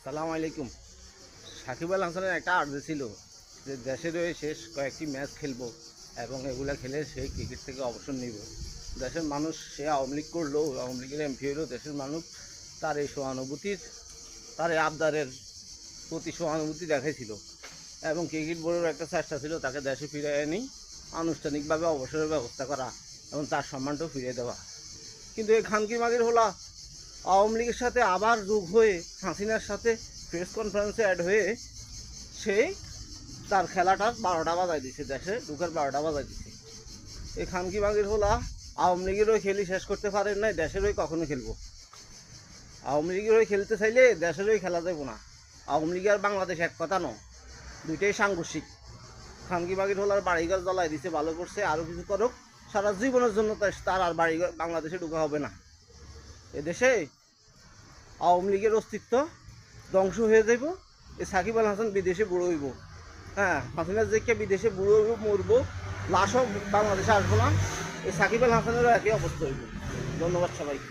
সালাম আলাইকুম। সাকিব আল হাসানের একটা আর্জি ছিল যে দেশের হয়ে শেষ কয়েকটি ম্যাচ খেলবো এবং এগুলা খেলে সে ক্রিকেট থেকে অবসর নিব। দেশের মানুষ সে আওয়ামী লীগ করলেও, আওয়ামী লীগের এমপি হলেও দেশের মানুষ তার এই সহানুভূতির, তার এই আবদারের প্রতি সহানুভূতি দেখাইছিল এবং ক্রিকেট বোর্ডের একটা চেষ্টা ছিল তাকে দেশে ফিরে এনে আনুষ্ঠানিকভাবে অবসরের ব্যবস্থা করা এবং তার সম্মানটাও ফিরিয়ে দেওয়া। কিন্তু এই খানকি মাগির হোলা আওয়ামী লীগের সাথে আবার যোগ হয়ে হাসিনার সাথে প্রেস কনফারেন্সে অ্যাড হয়ে সে তার খেলাটা 12টা বাজায় দিছে, দেশে ঢুকার 12টা বাজায় দিছে। এই খানকি মাগির হোলা আওয়ামী লীগের ওই খেলি শেষ করতে পারেন নাই, দেশের ওই কখনো খেলবো। আওয়ামী লীগের ওই খেলতে চাইলে দেশের ওই খেলা যাবো না। আওয়ামী লীগ আর বাংলাদেশ এক কথা নয়, দুইটাই সাংঘর্ষিক। খানকি মাগির হোলার বাড়িঘর জ্বলাই দিছে, ভালো করছে, আরও কিছু করুক, সারা জীবনের জন্য তার আর বাড়িঘর বাংলাদেশে ঢুকা হবে না। এদেশে আওয়ামী লীগের অস্তিত্ব ধ্বংস হয়ে যাইব। এই সাকিব আল হাসান বিদেশে বুড়ো হইব। হ্যাঁ, হাসিনার যে বিদেশে বুড়ো হইব, মরবো, লাশও বাংলাদেশে আসবো না। এই সাকিব আল হাসানেরও একই অবস্থা হইব। ধন্যবাদ সবাইকে।